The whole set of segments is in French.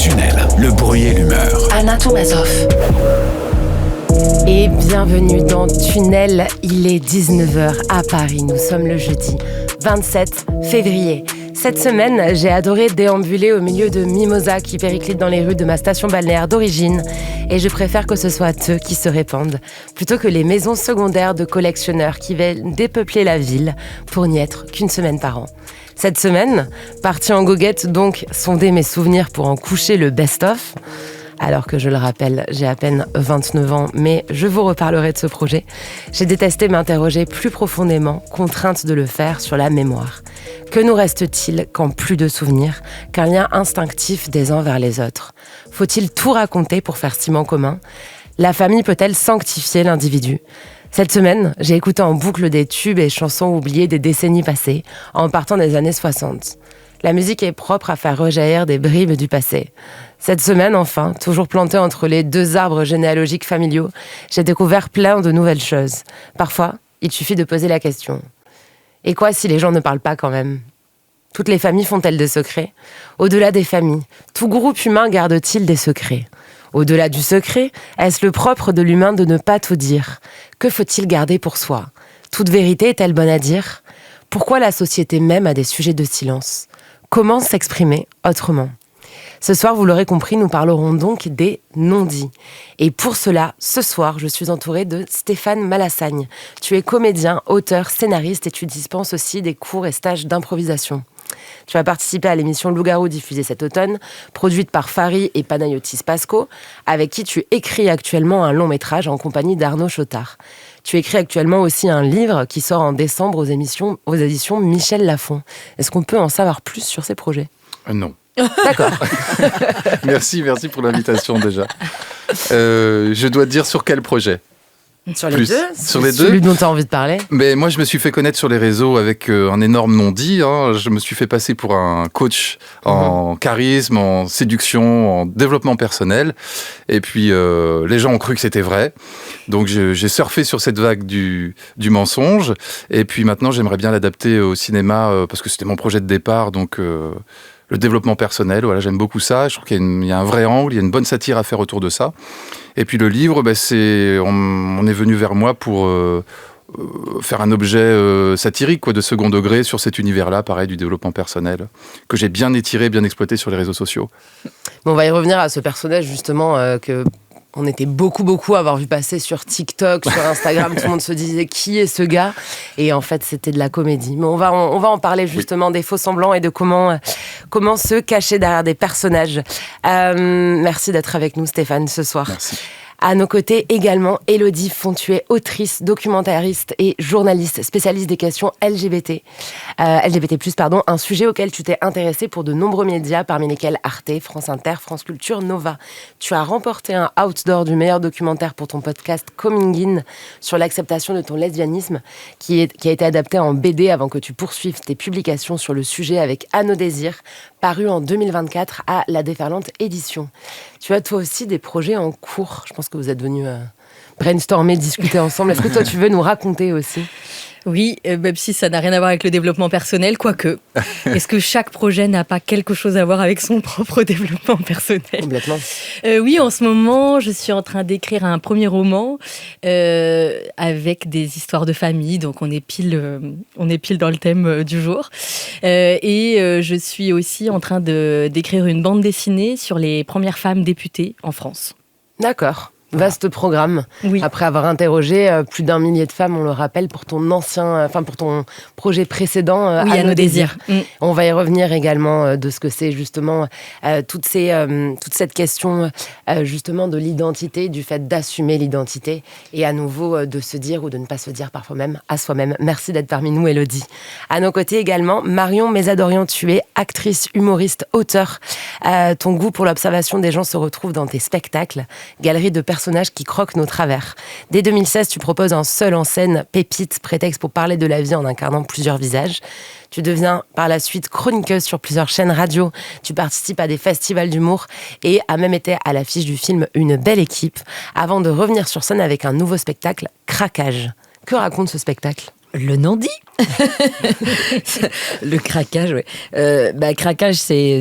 Tunnel, le bruit et l'humeur. Anna Toumazov. Et bienvenue dans Tunnel, il est 19h à Paris, nous sommes le jeudi 27 février. Cette semaine, j'ai adoré déambuler au milieu de mimosas qui périclitent dans les rues de ma station balnéaire d'origine et je préfère que ce soit eux qui se répandent plutôt que les maisons secondaires de collectionneurs qui viennent dépeupler la ville pour n'y être qu'une semaine par an. Cette semaine, partie en goguette donc sonder mes souvenirs pour en coucher le best-of. Alors que je le rappelle, j'ai à peine 29 ans, mais je vous reparlerai de ce projet. J'ai détesté m'interroger plus profondément, contrainte de le faire sur la mémoire. Que nous reste-t-il quand plus de souvenirs, qu'un lien instinctif des uns vers les autres ? Faut-il tout raconter pour faire ciment commun ? La famille peut-elle sanctifier l'individu ? Cette semaine, j'ai écouté en boucle des tubes et chansons oubliées des décennies passées, en partant des années 60. La musique est propre à faire rejaillir des bribes du passé. Cette semaine, enfin, toujours plantée entre les deux arbres généalogiques familiaux, j'ai découvert plein de nouvelles choses. Parfois, il suffit de poser la question. Et quoi si les gens ne parlent pas quand même ? Toutes les familles font-elles des secrets ? Au-delà des familles, tout groupe humain garde-t-il des secrets ? Au-delà du secret, est-ce le propre de l'humain de ne pas tout dire ? Que faut-il garder pour soi ? Toute vérité est-elle bonne à dire ? Pourquoi la société même a des sujets de silence ? Comment s'exprimer autrement ? Ce soir, vous l'aurez compris, nous parlerons donc des non-dits. Et pour cela, ce soir, je suis entourée de Stéphane Malassagne. Tu es comédien, auteur, scénariste et tu dispenses aussi des cours et stages d'improvisation. Tu vas participer à l'émission Loup-garou diffusée cet automne, produite par Fari et Panayotis Pasco, avec qui tu écris actuellement un long métrage en compagnie d'Arnaud Chotard. Tu écris actuellement aussi un livre qui sort en décembre aux éditions Michel Lafon. Est-ce qu'on peut en savoir plus sur ces projets ? Non. D'accord. Merci pour l'invitation déjà. Je dois te dire sur quel projet ? Sur les deux ? Sur les Celui deux. dont tu as envie de parler ? Mais moi, je me suis fait connaître sur les réseaux avec un énorme non-dit. Je me suis fait passer pour un coach en charisme, en séduction, en développement personnel. Et puis, les gens ont cru que c'était vrai. Donc, j'ai surfé sur cette vague du mensonge. Et puis maintenant, j'aimerais bien l'adapter au cinéma parce que c'était mon projet de départ. Donc, le développement personnel, voilà, j'aime beaucoup ça. Je trouve qu'il y a un vrai angle, il y a une bonne satire à faire autour de ça. Et puis le livre, on est venu vers moi pour faire un objet satirique de second degré sur cet univers-là, pareil, du développement personnel, que j'ai bien étiré, bien exploité sur les réseaux sociaux. Bon, on va y revenir à ce personnage justement que... On était beaucoup à avoir vu passer sur TikTok, sur Instagram. Tout le monde se disait qui est ce gars ? Et en fait, c'était de la comédie. Mais on va en parler justement des faux semblants et de comment se cacher derrière des personnages. Merci d'être avec nous, Stéphane, ce soir. Merci. À nos côtés également, Élodie Fontuet, autrice, documentariste et journaliste spécialiste des questions LGBT+, un sujet auquel tu t'es intéressée pour de nombreux médias, parmi lesquels Arte, France Inter, France Culture, Nova. Tu as remporté un Outdoor du meilleur documentaire pour ton podcast Coming In sur l'acceptation de ton lesbianisme, qui a été adapté en BD avant que tu poursuives tes publications sur le sujet avec Anneau Désir, paru en 2024 à La Déferlante Édition. Tu as toi aussi des projets en cours. Je pense que vous êtes venus brainstormer, discuter ensemble. Est-ce que toi, tu veux nous raconter aussi ? Oui, même si ça n'a rien à voir avec le développement personnel, quoique. Est-ce que chaque projet n'a pas quelque chose à voir avec son propre développement personnel ? Complètement. Oui, en ce moment, je suis en train d'écrire un premier roman avec des histoires de famille, donc on est pile dans le thème du jour. Et je suis aussi en train d'écrire une bande dessinée sur les premières femmes députées en France. D'accord. Vaste programme. Oui. Après avoir interrogé plus d'1 millier de femmes, on le rappelle, pour ton projet précédent, oui, Anneau Désir. On va y revenir également de ce que c'est justement toute cette question justement de l'identité, du fait d'assumer l'identité et à nouveau de se dire ou de ne pas se dire parfois même à soi-même. Merci d'être parmi nous, Élodie. À nos côtés également, Marion Mésadorian, tu es actrice, humoriste, auteure. Ton goût pour l'observation des gens se retrouve dans tes spectacles, galerie de personnages qui croquent nos travers. Dès 2016, tu proposes un seul en scène, Pépite, prétexte pour parler de la vie en incarnant plusieurs visages. Tu deviens par la suite chroniqueuse sur plusieurs chaînes radio. Tu participes à des festivals d'humour et as même été à l'affiche du film Une belle équipe, avant de revenir sur scène avec un nouveau spectacle, Craquage. Que raconte ce spectacle ? Le non-dit. Le craquage, oui. Craquage, c'est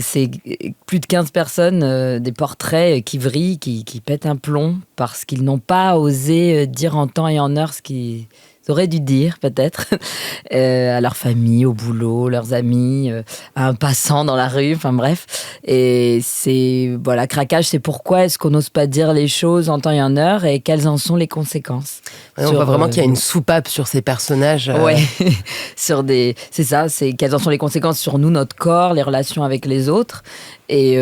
plus de 15 personnes, des portraits qui vrillent, qui pètent un plomb parce qu'ils n'ont pas osé dire en temps et en heure ce qu'ils auraient dû dire, peut-être, à leur famille, au boulot, leurs amis, à un passant dans la rue, enfin bref. Et c'est, voilà, craquage, c'est pourquoi est-ce qu'on n'ose pas dire les choses en temps et en heure et quelles en sont les conséquences. Ouais, on voit vraiment qu'il y a une soupape sur ces personnages. Ouais, c'est ça, c'est quelles en sont les conséquences sur nous, notre corps, les relations avec les autres. Et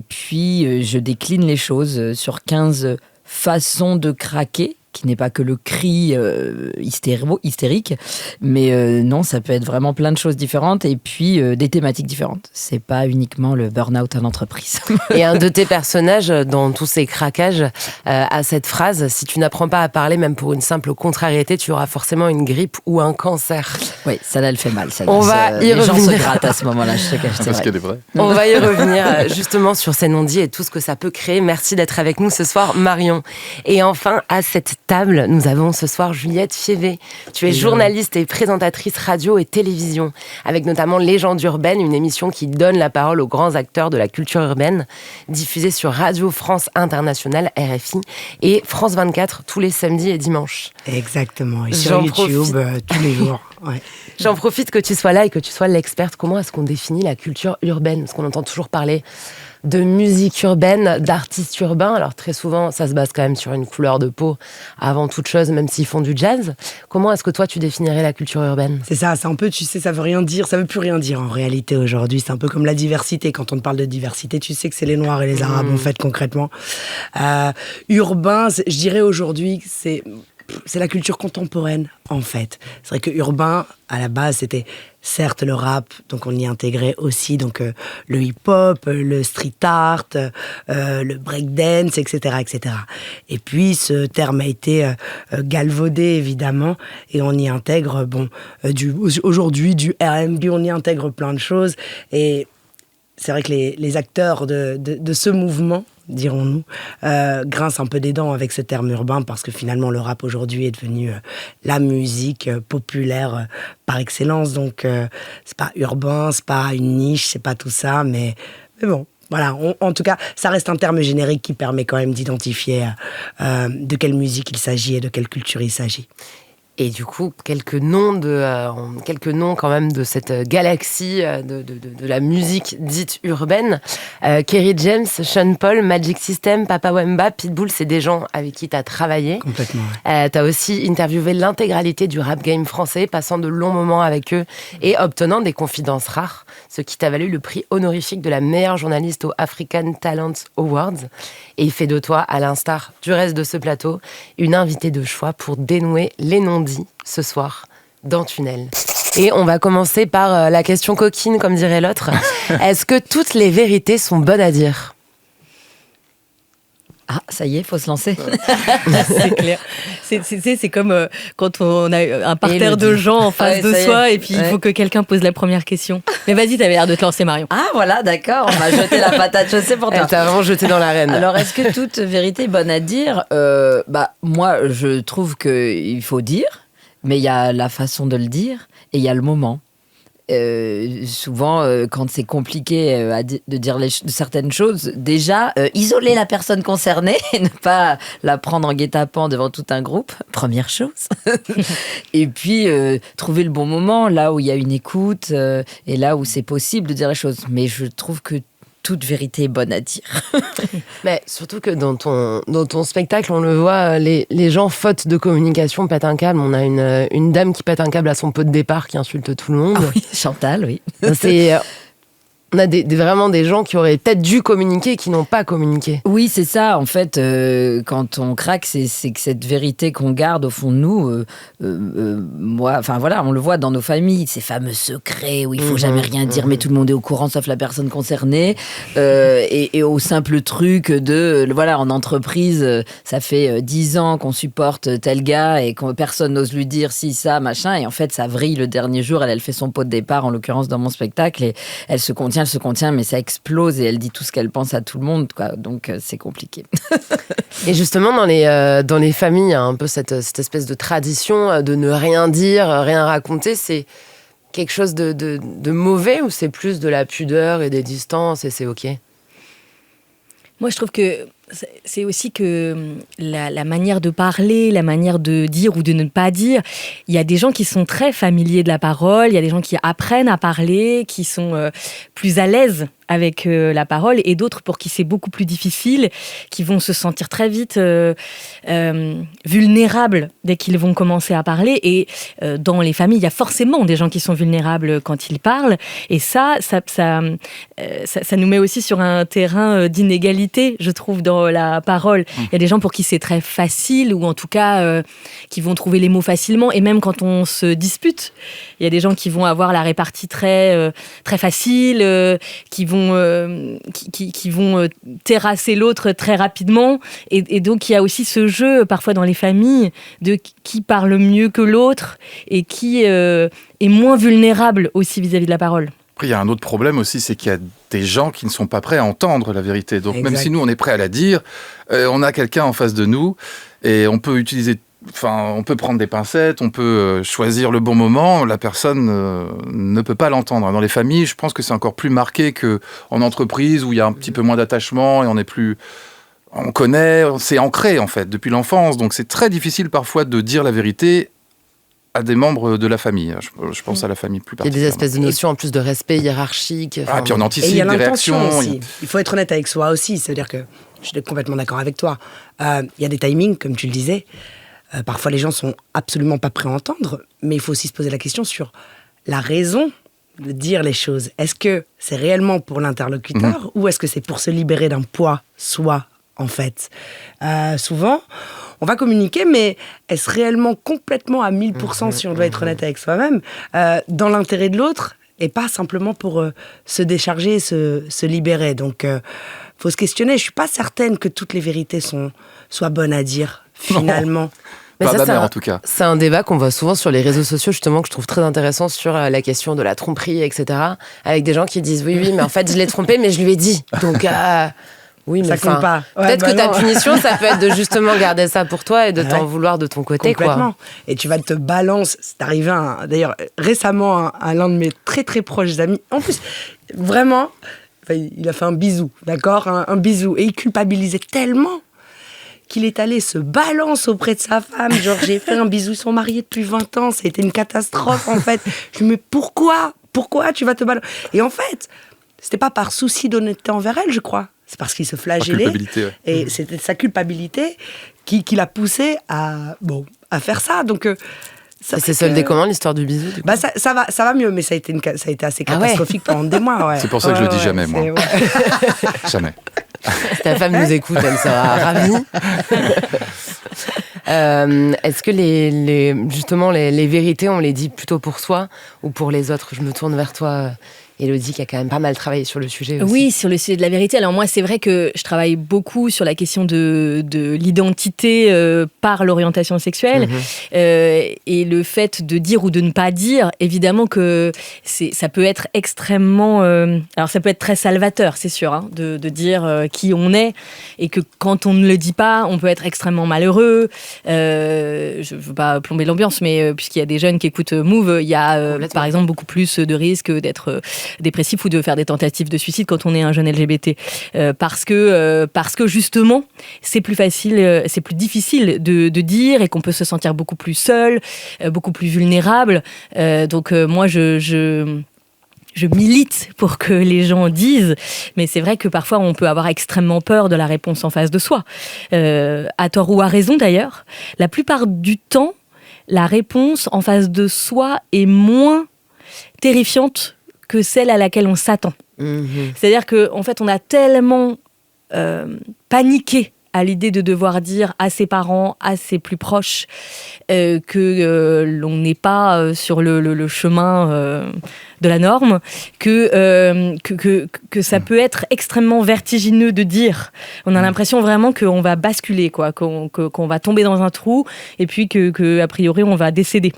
puis, je décline les choses sur 15 façons de craquer, qui n'est pas que le cri hystérique, mais non, ça peut être vraiment plein de choses différentes et puis des thématiques différentes. C'est pas uniquement le burn-out en entreprise. Et un de tes personnages, dans tous ces craquages, a cette phrase: si tu n'apprends pas à parler, même pour une simple contrariété, tu auras forcément une grippe ou un cancer. Oui, ça là, elle fait mal. Ça, on va y les revenir. gens se grattent à ce moment-là, je te cache. Parce qu'elle est vraie. On va y revenir justement sur ces non-dits et tout ce que ça peut créer. Merci d'être avec nous ce soir, Marion. Et enfin, à cette table, nous avons ce soir Juliette Fievé. Tu es journaliste et présentatrice radio et télévision, avec notamment Légende urbaine, une émission qui donne la parole aux grands acteurs de la culture urbaine, diffusée sur Radio France Internationale, RFI, et France 24 tous les samedis et dimanches. Exactement, et sur YouTube tous les jours. Ouais. J'en profite que tu sois là et que tu sois l'experte. Comment est-ce qu'on définit la culture urbaine ? Parce qu'on entend toujours parler de musique urbaine, d'artistes urbains. Alors très souvent, ça se base quand même sur une couleur de peau avant toute chose, même s'ils font du jazz. Comment est-ce que toi, tu définirais la culture urbaine ? C'est ça, c'est un peu, tu sais, ça veut rien dire, ça veut plus rien dire en réalité aujourd'hui. C'est un peu comme la diversité. Quand on te parle de diversité, tu sais que c'est les Noirs et les Arabes, en fait, concrètement. Urbain, je dirais aujourd'hui que c'est la culture contemporaine, en fait. C'est vrai que urbain, à la base, c'était certes le rap, donc on y intégrait aussi donc le hip-hop, le street art, le breakdance, etc., etc. Et puis ce terme a été galvaudé évidemment, et on y intègre aujourd'hui du R&B, on y intègre plein de choses. Et c'est vrai que les acteurs de ce mouvement, dirons-nous, grincent un peu des dents avec ce terme urbain, parce que finalement le rap aujourd'hui est devenu la musique populaire par excellence. Donc c'est pas urbain, c'est pas une niche, c'est pas tout ça, mais bon. Voilà, en tout cas, ça reste un terme générique qui permet quand même d'identifier de quelle musique il s'agit et de quelle culture il s'agit. Et du coup, quelques noms quand même de cette galaxie de la musique dite urbaine. Kerry James, Sean Paul, Magic System, Papa Wemba, Pitbull, c'est des gens avec qui tu as travaillé. Complètement. Ouais. Tu as aussi interviewé l'intégralité du rap game français, passant de longs moments avec eux et obtenant des confidences rares, ce qui t'a valu le prix honorifique de la meilleure journaliste aux African Talent Awards. Et il fait de toi, à l'instar du reste de ce plateau, une invitée de choix pour dénouer les non-dits ce soir dans Tunnel. Et on va commencer par la question coquine, comme dirait l'autre. Est-ce que toutes les vérités sont bonnes à dire ? Ah, ça y est, faut se lancer. C'est clair. C'est comme quand on a un parterre de gens en face de soi et puis il faut que quelqu'un pose la première question. Mais vas-y, t'avais l'air de te lancer, Marion. Ah voilà, d'accord, on m'a jeté la patate chaussée pour toi. Elle t'a vraiment jeté dans l'arène. Alors, est-ce que toute vérité est bonne à dire ? Moi, je trouve qu'il faut dire, mais il y a la façon de le dire et il y a le moment. Souvent, quand c'est compliqué de dire certaines choses, déjà, isoler la personne concernée et ne pas la prendre en guet-apens devant tout un groupe, première chose. Et puis, trouver le bon moment, là où il y a une écoute et là où c'est possible de dire les choses. Mais je trouve que toute vérité est bonne à dire. Mais surtout que dans ton spectacle, on le voit, les gens, faute de communication, pètent un câble. On a une dame qui pète un câble à son pot de départ, qui insulte tout le monde. Ah oui, Chantal, oui. On a vraiment des gens qui auraient peut-être dû communiquer et qui n'ont pas communiqué. Oui, c'est ça. En fait, quand on craque, c'est que cette vérité qu'on garde au fond de nous, on le voit dans nos familles, ces fameux secrets où il faut jamais rien dire, mais tout le monde est au courant sauf la personne concernée. Et au simple truc en entreprise, ça fait 10 ans qu'on supporte tel gars et que personne n'ose lui dire si, ça, machin. Et en fait, ça vrille le dernier jour. Elle fait son pot de départ, en l'occurrence dans mon spectacle, et elle se contient elle se contient, mais ça explose et elle dit tout ce qu'elle pense à tout le monde, quoi. Donc c'est compliqué. Et justement, dans les familles, il y a un peu cette espèce de tradition de ne rien dire, rien raconter. C'est quelque chose de mauvais ou c'est plus de la pudeur et des distances et c'est OK ? Moi, je trouve que c'est aussi que la manière de parler, la manière de dire ou de ne pas dire, il y a des gens qui sont très familiers de la parole, il y a des gens qui apprennent à parler, qui sont plus à l'aise avec la parole, et d'autres pour qui c'est beaucoup plus difficile, qui vont se sentir très vite vulnérables dès qu'ils vont commencer à parler. Et dans les familles, il y a forcément des gens qui sont vulnérables quand ils parlent. Et ça nous met aussi sur un terrain d'inégalité, je trouve, dans la parole. Il y a des gens pour qui c'est très facile, ou en tout cas qui vont trouver les mots facilement. Et même quand on se dispute, il y a des gens qui vont avoir la répartie très facile, qui vont terrasser l'autre très rapidement. Et donc, il y a aussi ce jeu, parfois dans les familles, de qui parle mieux que l'autre et qui est moins vulnérable aussi vis-à-vis de la parole. Après, il y a un autre problème aussi, c'est qu'il y a des gens qui ne sont pas prêts à entendre la vérité. Donc, même si nous, on est prêts à la dire, on a quelqu'un en face de nous et on peut on peut prendre des pincettes, on peut choisir le bon moment. La personne ne peut pas l'entendre. Dans les familles, je pense que c'est encore plus marqué qu'en entreprise où il y a un petit peu moins d'attachement et on connaît, c'est ancré en fait depuis l'enfance. Donc c'est très difficile parfois de dire la vérité à des membres de la famille. Je pense à la famille plus particulièrement. Il y a des espèces de notions en plus de respect hiérarchique. Puis on anticipe et il y a des l'intention réactions. aussi. Il faut être honnête avec soi aussi. C'est-à-dire que je suis complètement d'accord avec toi. Il y a des timings, comme tu le disais. Parfois, les gens sont absolument pas prêts à entendre, mais il faut aussi se poser la question sur la raison de dire les choses. Est-ce que c'est réellement pour l'interlocuteur ou est-ce que c'est pour se libérer d'un poids, soi, en fait souvent, on va communiquer, mais est-ce réellement complètement à 1000%, si on doit être honnête avec soi-même, dans l'intérêt de l'autre et pas simplement pour se décharger, se libérer. Donc, faut se questionner. Je suis pas certaine que toutes les vérités soient bonnes à dire, finalement. Mais Pas ça, ma mère, en tout cas. C'est un débat qu'on voit souvent sur les réseaux sociaux, justement, que je trouve très intéressant sur la question de la tromperie, etc. Avec des gens qui disent oui, mais en fait, je l'ai trompé, mais je lui ai dit. Donc, oui, mais ça compte pas. Peut-être que ta punition, ça peut être de justement garder ça pour toi et de t'en vouloir de ton côté. Complètement. Quoi. Et tu vas te balancer. C'est arrivé, d'ailleurs, récemment, à l'un de mes très, très proches amis. En plus, vraiment, il a fait un bisou, d'accord, un bisou. Et il culpabilisait tellement qu'il est allé se balancer auprès de sa femme. Genre, j'ai fait un bisou, ils sont mariés depuis 20 ans, ça a été une catastrophe, en fait. Je me dis, mais pourquoi tu vas te balancer? Et en fait, c'était pas par souci d'honnêteté envers elle, je crois. C'est parce qu'il se flagellait. Et c'était sa culpabilité qui l'a poussé à faire ça. Donc, ça s'est soldé comment, l'histoire du bisou, du coup? Ça va mieux, mais ça a été assez catastrophique pendant des mois. Ouais. C'est pour ça que je le dis jamais, moi. Jamais. Si ta femme nous écoute, elle sera ravie. Est-ce que justement les vérités, on les dit plutôt pour soi ou pour les autres? Je me tourne vers toi, Élodie, qui a quand même pas mal travaillé sur le sujet aussi. Oui, sur le sujet de la vérité. Alors moi, c'est vrai que je travaille beaucoup sur la question de l'identité par l'orientation sexuelle. Et le fait de dire ou de ne pas dire, évidemment que ça peut être extrêmement... alors ça peut être très salvateur, c'est sûr, hein, de dire qui on est. Et que quand on ne le dit pas, on peut être extrêmement malheureux. Je ne veux pas plomber l'ambiance, mais puisqu'il y a des jeunes qui écoutent Move, il y a par exemple beaucoup plus de risques d'être dépressif ou de faire des tentatives de suicide quand on est un jeune LGBT. Parce que justement, c'est plus facile, c'est plus difficile de dire et qu'on peut se sentir beaucoup plus seul, beaucoup plus vulnérable. Donc moi, je milite pour que les gens disent, mais c'est vrai que parfois on peut avoir extrêmement peur de la réponse en face de soi. À tort ou à raison d'ailleurs, la plupart du temps, la réponse en face de soi est moins terrifiante que celle à laquelle on s'attend. C'est-à-dire qu'en fait, on a tellement paniqué à l'idée de devoir dire à ses parents, à ses plus proches, que l'on n'est pas sur le chemin de la norme, que ça peut être extrêmement vertigineux de dire. On a l'impression vraiment qu'on va basculer, quoi, qu'on va tomber dans un trou et puis que a priori, on va décéder.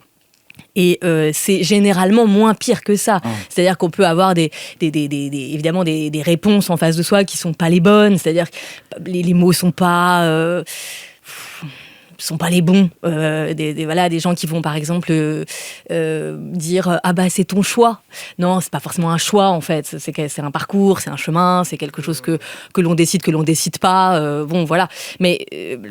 Et c'est généralement moins pire que ça. C'est-à-dire qu'on peut avoir évidemment des réponses en face de soi qui sont pas les bonnes. C'est-à-dire que les mots sont pas les bons. Des gens qui vont par exemple dire ah bah c'est ton choix. Non, c'est pas forcément un choix en fait. C'est un parcours, c'est un chemin, c'est quelque chose que l'on décide pas. Voilà. Mais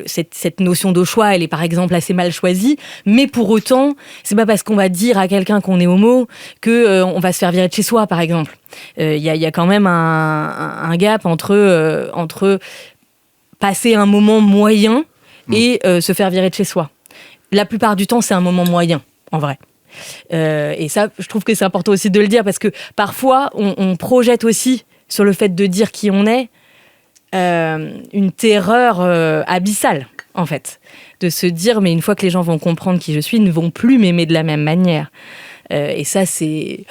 cette notion de choix, elle est par exemple assez mal choisie. Mais pour autant, c'est pas parce qu'on va dire à quelqu'un qu'on est homo que on va se faire virer de chez soi, par exemple. Il y a quand même un gap entre passer un moment moyen et se faire virer de chez soi. La plupart du temps, c'est un moment moyen, en vrai. Et ça, je trouve que c'est important aussi de le dire, parce que parfois, on projette aussi sur le fait de dire qui on est une terreur abyssale, en fait. De se dire, mais une fois que les gens vont comprendre qui je suis, ils ne vont plus m'aimer de la même manière. Et ça, c'est...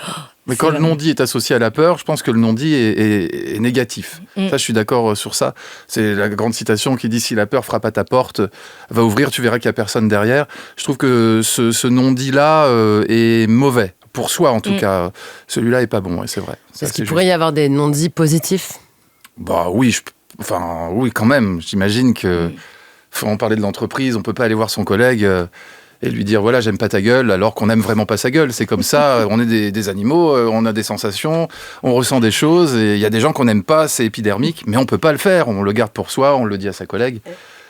Mais quand le non-dit est associé à la peur, je pense que le non-dit est négatif. Ça, je suis d'accord sur ça. C'est la grande citation qui dit « Si la peur frappe à ta porte, va ouvrir, tu verras qu'il n'y a personne derrière ». Je trouve que ce non-dit-là est mauvais. Pour soi, en tout cas. Celui-là n'est pas bon, et c'est vrai. Est-ce qu'il pourrait y avoir des non-dits positifs ? Bah oui, oui, quand même. J'imagine que... On parlait de l'entreprise, on ne peut pas aller voir son collègue... et lui dire, voilà, j'aime pas ta gueule, alors qu'on n'aime vraiment pas sa gueule. C'est comme ça, on est des animaux, on a des sensations, on ressent des choses, et il y a des gens qu'on n'aime pas, c'est épidermique, mais on peut pas le faire, on le garde pour soi, on le dit à sa collègue.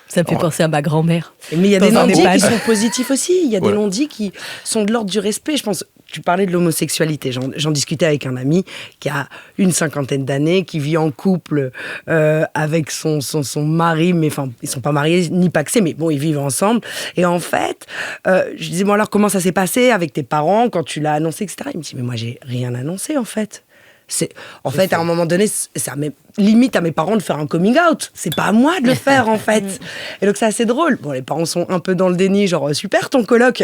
Ça me fait penser à ma grand-mère. Mais il y a des non-dits qui sont positifs aussi, il y a des non-dits qui sont de l'ordre du respect, je pense. Tu parlais de l'homosexualité, j'en discutais avec un ami qui a une 50aine d'années, qui vit en couple avec son mari, mais enfin, ils sont pas mariés ni pacsés, mais bon, ils vivent ensemble. Et en fait, je disais, bon alors comment ça s'est passé avec tes parents quand tu l'as annoncé, etc. Il me dit, mais moi j'ai rien annoncé en fait. À un moment donné, ça limite à mes parents de faire un coming out. C'est pas à moi de le faire, en fait. Et donc, c'est assez drôle. Bon, les parents sont un peu dans le déni, genre, super ton coloc.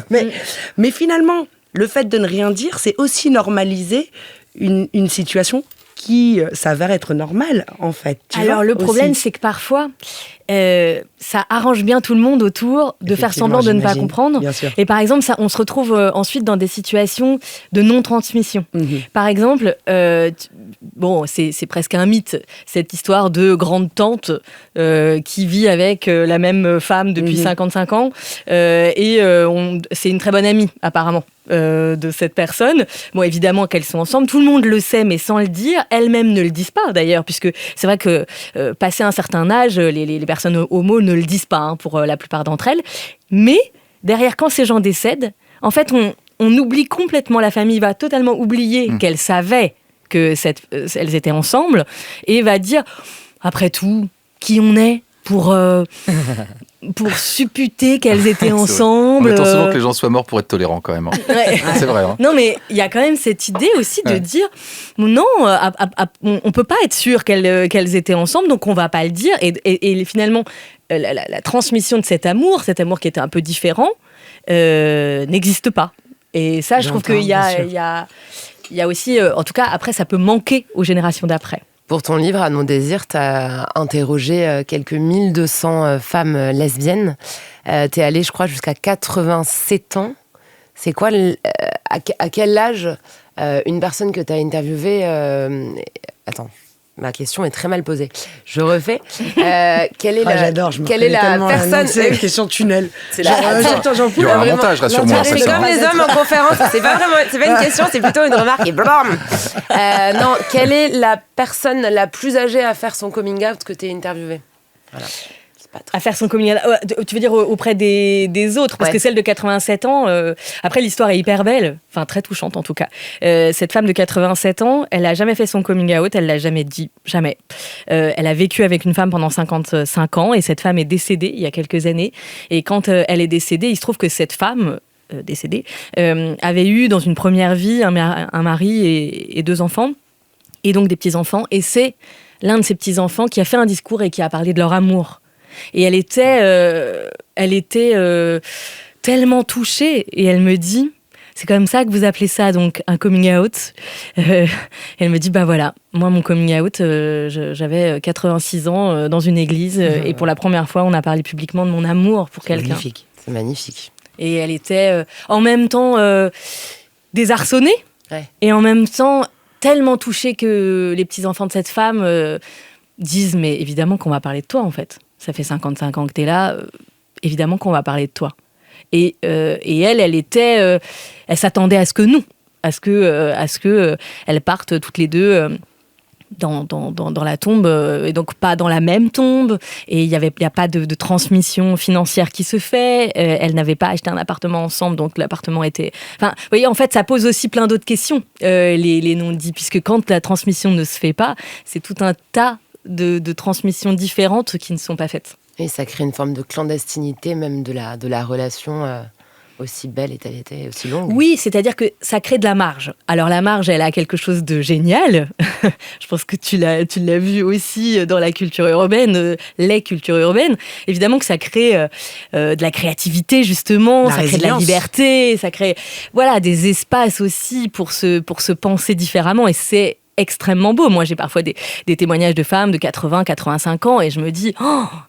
Mais finalement, le fait de ne rien dire, c'est aussi normaliser une situation qui s'avère être normale, en fait. Alors, le problème, c'est que parfois, ça arrange bien tout le monde autour de faire semblant de ne pas comprendre. Et par exemple, on se retrouve ensuite dans des situations de non-transmission. Par exemple, c'est presque un mythe, cette histoire de grande tante qui vit avec la même femme depuis 55 ans. C'est une très bonne amie, apparemment. De cette personne. Bon, évidemment qu'elles sont ensemble, tout le monde le sait, mais sans le dire. Elles-mêmes ne le disent pas, d'ailleurs, puisque c'est vrai que passé un certain âge, les personnes homo ne le disent pas, pour la plupart d'entre elles. Mais derrière, quand ces gens décèdent, en fait, on oublie complètement, la famille va totalement oublier qu'elles savaient qu'elles étaient ensemble, et va dire, après tout, qui on est pour supputer qu'elles étaient ensemble. On attend souvent que les gens soient morts pour être tolérants, quand même. Ouais. C'est vrai. Non, mais il y a quand même cette idée aussi de dire non, on peut pas être sûr qu'elles étaient ensemble, donc on va pas le dire. Et finalement, la transmission de cet amour qui était un peu différent, n'existe pas. Et ça, je trouve qu'il y a aussi, en tout cas, après, ça peut manquer aux générations d'après. Pour ton livre, À nos désirs, tu as interrogé quelques 1200 femmes lesbiennes. Tu es allée, je crois, jusqu'à 87 ans. C'est quoi, à quel âge une personne que tu as interviewée... Attends, ma question est très mal posée. Je refais. Quelle est j'adore, quelle est la personne... C'est une question tunnel. C'est Il y aura un montage, rassure-moi. C'est comme les hommes en conférence. C'est pas une question, c'est plutôt une remarque. Et blam. Non, quelle est la personne la plus âgée à faire son coming out que tu as interviewée ? Voilà. À faire son coming out, tu veux dire auprès des autres, parce que celle de 87 ans, après l'histoire est hyper belle, enfin très touchante en tout cas. Cette femme de 87 ans, elle n'a jamais fait son coming out, elle l'a jamais dit, jamais. Elle a vécu avec une femme pendant 55 ans et cette femme est décédée il y a quelques années. Et quand elle est décédée, il se trouve que cette femme décédée avait eu dans une première vie un mari et 2 enfants, et donc des petits-enfants. Et c'est l'un de ces petits-enfants qui a fait un discours et qui a parlé de leur amour. Et elle était tellement touchée, et elle me dit, c'est comme ça que vous appelez ça, donc un coming out. Elle me dit, bah voilà, moi mon coming out, j'avais 86 ans dans une église, et pour la première fois, on a parlé publiquement de mon amour pour quelqu'un. C'est magnifique. Et elle était en même temps désarçonnée et en même temps tellement touchée que les petits-enfants de cette femme disent « mais évidemment qu'on va parler de toi en fait. Ça fait 55 ans que t'es là, évidemment qu'on va parler de toi. » Et elle s'attendait à ce que elles partent toutes les deux dans la tombe, et donc pas dans la même tombe, et il y a pas de transmission financière qui se fait. Elles n'avaient pas acheté un appartement ensemble, donc l'appartement était... Enfin, vous voyez, en fait, ça pose aussi plein d'autres questions, les non-dits, puisque quand la transmission ne se fait pas, c'est tout un tas de transmissions différentes qui ne sont pas faites. Et ça crée une forme de clandestinité même de la relation aussi belle et était aussi longue. Oui, c'est-à-dire que ça crée de la marge. Alors la marge, elle a quelque chose de génial. Je pense que tu l'as vu aussi dans la culture urbaine, les cultures urbaines. Évidemment que ça crée de la créativité justement, ça crée de la liberté, ça crée des espaces aussi pour se penser différemment, et c'est extrêmement beau. Moi, j'ai parfois des témoignages de femmes de 80, 85 ans et je me dis,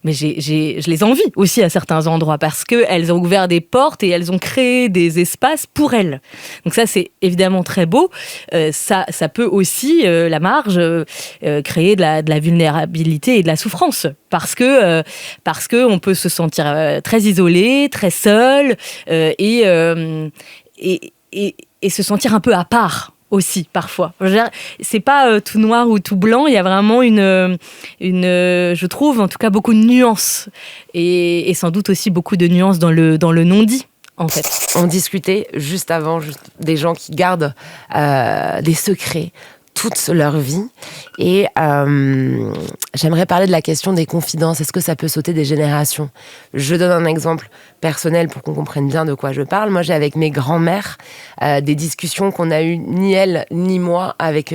mais je les envie aussi à certains endroits parce qu'elles ont ouvert des portes et elles ont créé des espaces pour elles. Donc ça, c'est évidemment très beau. Ça peut aussi, la marge, créer de la vulnérabilité et de la souffrance parce que on peut se sentir très isolé, très seul et se sentir un peu à part. Aussi, parfois. C'est pas tout noir ou tout blanc, il y a vraiment je trouve, en tout cas, beaucoup de nuances. Et sans doute aussi beaucoup de nuances dans le non-dit, en fait. On discutait juste avant des gens qui gardent des secrets toute leur vie. Et j'aimerais parler de la question des confidences. Est-ce que ça peut sauter des générations ? Je donne un exemple personnel pour qu'on comprenne bien de quoi je parle. Moi, j'ai avec mes grands-mères des discussions qu'on a eues ni elles ni moi avec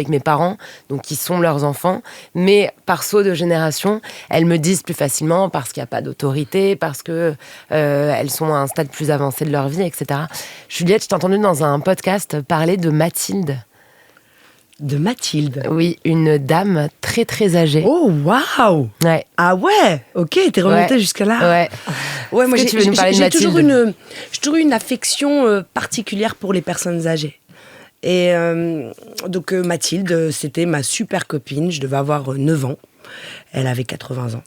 mes parents, donc qui sont leurs enfants. Mais par saut de génération, elles me disent plus facilement parce qu'il n'y a pas d'autorité, parce que elles sont à un stade plus avancé de leur vie, etc. Juliette, je t'ai entendue dans un podcast parler de Mathilde. De Mathilde. Oui, une dame très très âgée. Oh waouh. Ouais. Ah ouais. Ok, t'es remontée jusqu'à là. Ouais. Ouais, moi j'ai toujours une affection particulière pour les personnes âgées. Et donc Mathilde, c'était ma super copine. Je devais avoir 9 ans. Elle avait 80 ans.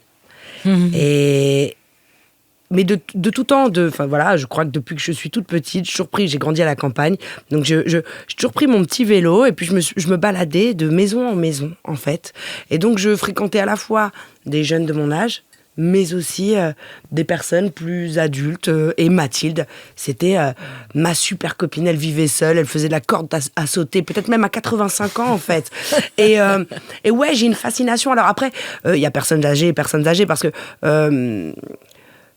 Mais de tout temps, je crois que depuis que je suis toute petite, j'ai grandi à la campagne, donc j'ai toujours pris mon petit vélo et puis je me baladais de maison en maison, en fait. Et donc je fréquentais à la fois des jeunes de mon âge, mais aussi des personnes plus adultes. Et Mathilde, c'était ma super copine. Elle vivait seule, elle faisait de la corde à sauter, peut-être même à 85 ans, en fait. Et ouais, j'ai une fascination. Alors après, il y a personnes âgées parce que...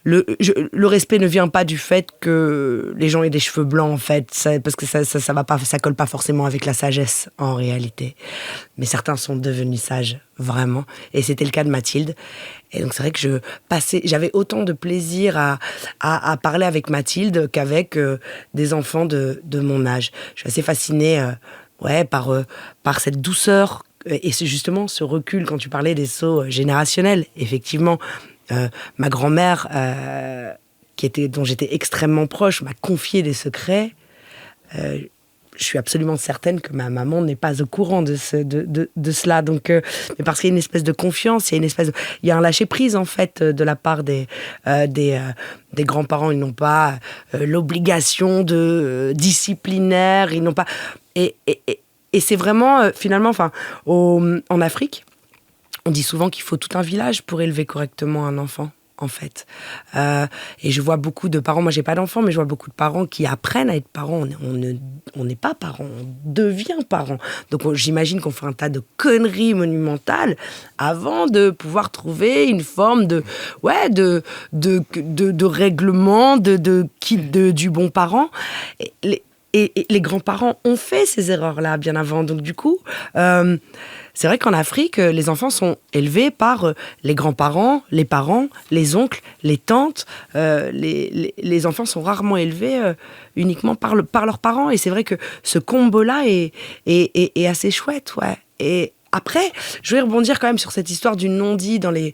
Le respect ne vient pas du fait que les gens aient des cheveux blancs, en fait, parce que ça va pas, ça colle pas forcément avec la sagesse, en réalité. Mais certains sont devenus sages, vraiment. Et c'était le cas de Mathilde. Et donc c'est vrai que j'avais autant de plaisir à parler avec Mathilde qu'avec des enfants de mon âge. Je suis assez fascinée par cette douceur et c'est justement ce recul quand tu parlais des sauts générationnels, effectivement. Ma grand-mère, dont j'étais extrêmement proche, m'a confié des secrets. Je suis absolument certaine que ma maman n'est pas au courant de cela. Donc, mais parce qu'il y a une espèce de confiance, il y a un lâcher-prise, en fait, de la part des grands-parents. Ils n'ont pas l'obligation disciplinaire, ils n'ont pas... Et c'est vraiment, finalement, en Afrique, on dit souvent qu'il faut tout un village pour élever correctement un enfant, en fait. Et je vois beaucoup de parents, moi j'ai pas d'enfants, mais je vois beaucoup de parents qui apprennent à être parents. On n'est pas parents, on devient parents. Donc j'imagine qu'on fait un tas de conneries monumentales avant de pouvoir trouver une forme de règlement, du bon parent. Et les grands-parents ont fait ces erreurs-là bien avant. Donc du coup... c'est vrai qu'en Afrique, les enfants sont élevés par les grands-parents, les parents, les oncles, les tantes. Les enfants sont rarement élevés uniquement par leurs parents. Et c'est vrai que ce combo-là est assez chouette, ouais. Et après, je vais rebondir quand même sur cette histoire du non-dit dans les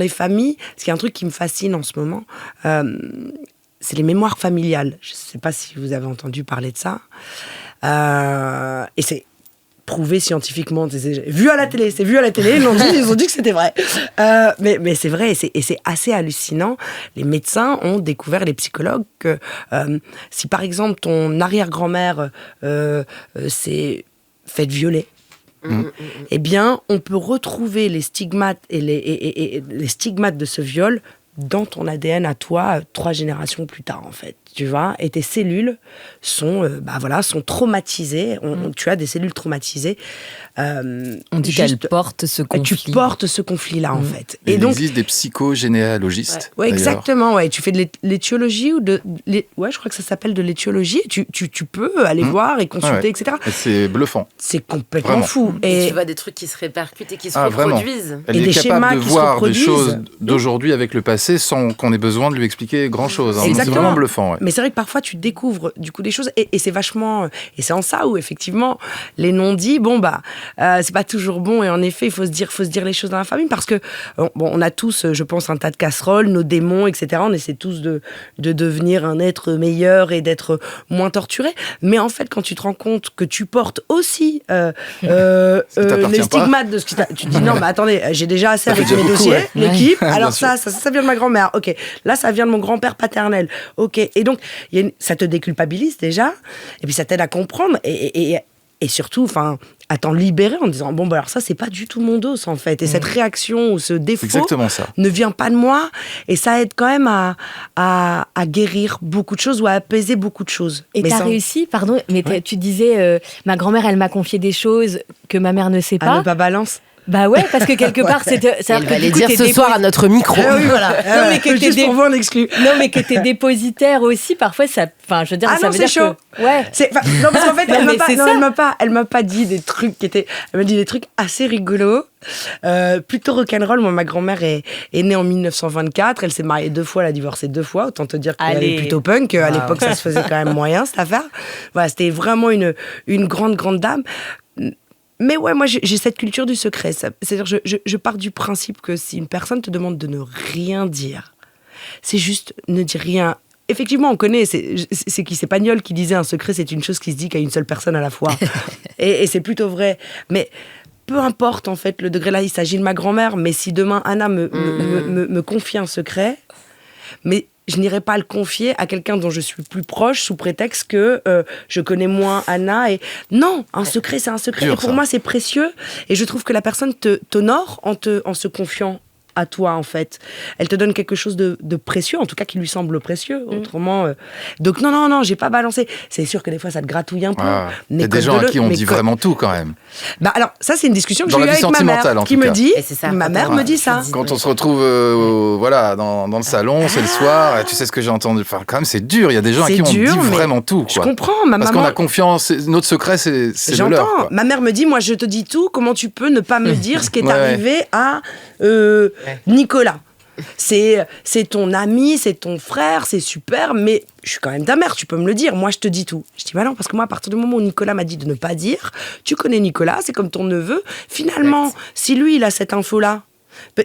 familles. Parce qu'il y a un truc qui me fascine en ce moment. c'est les mémoires familiales. Je ne sais pas si vous avez entendu parler de ça. Et c'est prouvé scientifiquement. C'est vu à la télé, ils ont dit que c'était vrai. Mais c'est vrai, et c'est assez hallucinant. Les médecins ont découvert, les psychologues, que si par exemple ton arrière-grand-mère s'est faite violer, eh bien, on peut retrouver les stigmates et les stigmates de ce viol dans ton ADN à toi 3 générations plus tard, en fait. Tu vois, et tes cellules sont traumatisées. Tu as des cellules traumatisées. On dit qu'elles portent ce conflit. Tu portes ce conflit-là, en fait. Et donc, il existe des psychogénéalogistes. Ouais, exactement. Ouais. Tu fais de l'étiologie ou je crois que ça s'appelle de l'étiologie. Tu peux aller voir et consulter, etc. Et c'est bluffant. C'est complètement fou. Et tu vois des trucs qui se répercutent et qui se reproduisent. Elle est capable de voir des choses d'aujourd'hui avec le passé sans qu'on ait besoin de lui expliquer grand-chose. Hein. C'est vraiment bluffant. Ouais. Mais c'est vrai que parfois tu découvres du coup des choses et c'est vachement, et c'est en ça où effectivement les non-dits, c'est pas toujours bon, et en effet il faut se dire les choses dans la famille, parce que on a tous, je pense, un tas de casseroles, nos démons, etc. On essaie tous de devenir un être meilleur et d'être moins torturé, mais en fait quand tu te rends compte que tu portes aussi les stigmates de ce qui tu te dis non mais attendez, j'ai déjà assez avec mes dossiers, l'équipe, alors ça vient de ma grand-mère, ok, là ça vient de mon grand-père paternel, ok, et donc ça te déculpabilise déjà, et puis ça t'aide à comprendre et surtout, à t'en libérer en disant alors ça c'est pas du tout mon dos en fait, et cette réaction ou ce défaut ne vient pas de moi, et ça aide quand même à guérir beaucoup de choses ou à apaiser beaucoup de choses. Et t'as réussi, pardon, mais tu disais ma grand-mère elle m'a confié des choses que ma mère ne sait pas. À ne pas balance. Bah ouais, parce que quelque part, elle va les dire ce soir à notre micro. Oui, voilà. Non, mais que juste pour vous en exclu. Non, mais que t'es dépositaire aussi, parfois, ça. Enfin, je veux dire, ça veut dire chaud. Que... Ouais. Non, parce qu'en fait, elle m'a pas dit des trucs qui étaient. Elle m'a dit des trucs assez rigolos, plutôt rock'n'roll. Moi, ma grand-mère est née en 1924. Elle s'est mariée 2 fois, elle a divorcé 2 fois. Autant te dire qu'elle est plutôt punk. À l'époque, ça se faisait quand même moyen, cette affaire. Voilà, c'était vraiment une grande dame. Mais ouais, moi j'ai cette culture du secret. C'est-à-dire, je pars du principe que si une personne te demande de ne rien dire, c'est juste ne dire rien. Effectivement, on connaît, c'est Pagnol qui disait un secret, c'est une chose qui se dit qu'à une seule personne à la fois. et c'est plutôt vrai. Mais peu importe en fait le degré là, il s'agit de ma grand-mère, mais si demain Anna me confie un secret, mais je n'irai pas le confier à quelqu'un dont je suis plus proche sous prétexte que je connais moins Anna. Et non, un secret, c'est un secret. Et pour moi, c'est précieux. Et je trouve que la personne t'honore en se confiant à toi, en fait. Elle te donne quelque chose de précieux, en tout cas qui lui semble précieux. Autrement, donc non, j'ai pas balancé. C'est sûr que des fois, ça te gratouille un peu. Il y a des gens à qui on dit vraiment tout, quand même. Alors, ça, c'est une discussion que j'ai eue avec ma mère, qui me dit, ma mère me dit ça. Quand on se retrouve dans le salon, c'est le soir, tu sais ce que j'ai entendu. Enfin, quand même, c'est dur. Il y a des gens à qui on dit vraiment tout, quoi. Je comprends, ma maman. Parce qu'on a confiance, notre secret, c'est le leur. J'entends. Ma mère me dit, moi, je te dis tout, comment tu peux ne pas me dire ce qui est arrivé à Nicolas? C'est ton ami, c'est ton frère, c'est super, mais je suis quand même ta mère, tu peux me le dire, moi je te dis tout. Je dis non, parce que moi à partir du moment où Nicolas m'a dit de ne pas dire, tu connais Nicolas, c'est comme ton neveu, finalement, si lui il a cette info-là,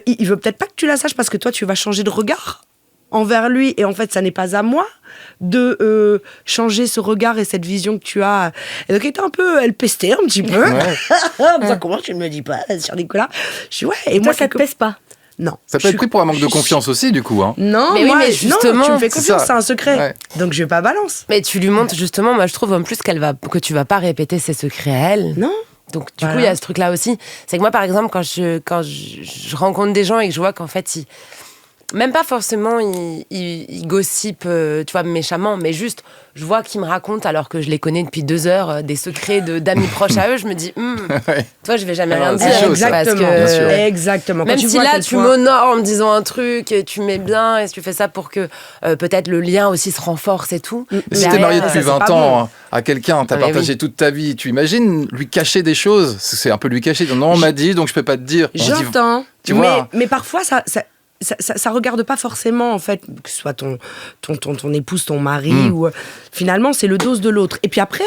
il veut peut-être pas que tu la saches parce que toi tu vas changer de regard envers lui, et en fait ça n'est pas à moi de changer ce regard et cette vision que tu as. Et donc elle pestait un petit peu. En disant, comment tu ne me dis pas sur Nicolas? Je dis et moi ça te pèse pas? Non. Ça peut être pris pour un manque de confiance aussi, du coup. Hein. Non, mais justement, tu me fais confiance, c'est un secret. Ouais. Donc je vais pas balance. Mais tu lui montres justement, moi je trouve en plus que tu vas pas répéter ses secrets à elle. Non. Donc du coup, il y a ce truc-là aussi. C'est que moi, par exemple, quand je rencontre des gens et que je vois qu'en fait, même pas forcément ils gossipent, tu vois, méchamment, mais juste, je vois qu'ils me racontent, alors que je les connais depuis 2 heures, des secrets d'amis proches à eux, je me dis, toi, je vais jamais rien dire. Exactement. Exactement. Même si là, tu m'honores en me disant un truc, et tu m'aimes bien, et tu fais ça pour que peut-être le lien aussi se renforce et tout. Si t'es marié depuis 20 ans à quelqu'un, t'as partagé toute ta vie, tu imagines lui cacher des choses, c'est un peu lui cacher. Non, on m'a dit, donc je peux pas te dire. J'entends, mais parfois, ça regarde pas forcément, en fait, que ce soit ton épouse, ton mari, ou finalement, c'est le dos de l'autre. Et puis après,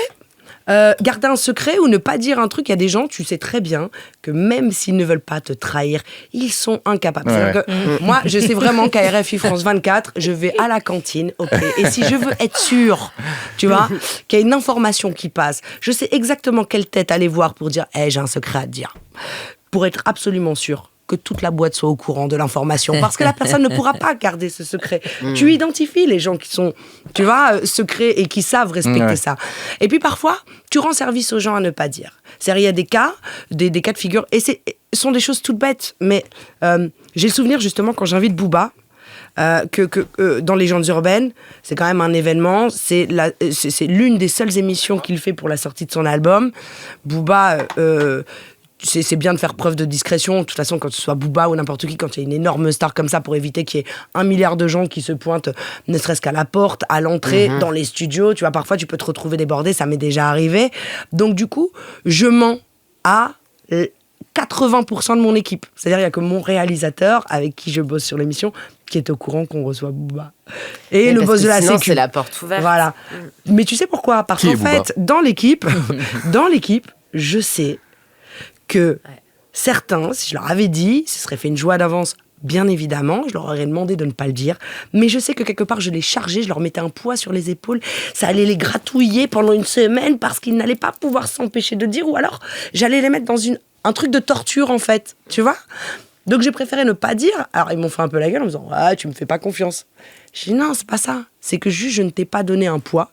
garder un secret ou ne pas dire un truc. Il y a des gens, tu sais très bien que même s'ils ne veulent pas te trahir, ils sont incapables. Ouais. C'est-à-dire que moi, je sais vraiment qu'à RFI France 24, je vais à la cantine, ok. Et si je veux être sûre, tu vois, qu'il y a une information qui passe, je sais exactement quelle tête aller voir pour dire, j'ai un secret à te dire. Pour être absolument sûr que toute la boîte soit au courant de l'information, parce que la personne ne pourra pas garder ce secret. Tu identifies les gens qui sont, tu vois, secrets et qui savent respecter ça. Et puis parfois, tu rends service aux gens à ne pas dire. C'est-à-dire, il y a des cas de figure, et ce sont des choses toutes bêtes, mais j'ai le souvenir justement quand j'invite Booba, que dans Légendes urbaines, c'est quand même un événement, c'est l'une des seules émissions qu'il fait pour la sortie de son album. Booba... c'est bien de faire preuve de discrétion. De toute façon, quand ce soit Booba ou n'importe qui, quand il y a une énorme star comme ça, pour éviter qu'il y ait 1 milliard de gens qui se pointent, ne serait-ce qu'à la porte, à l'entrée, dans les studios. Tu vois, parfois, tu peux te retrouver débordé. Ça m'est déjà arrivé. Donc, du coup, je mens à 80% de mon équipe. C'est-à-dire, il n'y a que mon réalisateur, avec qui je bosse sur l'émission, qui est au courant qu'on reçoit Booba. Et le boss de la sécu. C'est la porte ouverte. Voilà. Mais tu sais pourquoi ? Parce qu'en fait, dans l'équipe, je sais que certains, si je leur avais dit, ce serait fait une joie d'avance, bien évidemment, je leur aurais demandé de ne pas le dire, mais je sais que quelque part je les chargeais, je leur mettais un poids sur les épaules, ça allait les gratouiller pendant une semaine parce qu'ils n'allaient pas pouvoir s'empêcher de dire, ou alors j'allais les mettre dans un truc de torture en fait, tu vois ? Donc j'ai préféré ne pas dire. Alors ils m'ont fait un peu la gueule en me disant, tu me fais pas confiance. J'ai dit non, c'est pas ça, c'est que juste je ne t'ai pas donné un poids,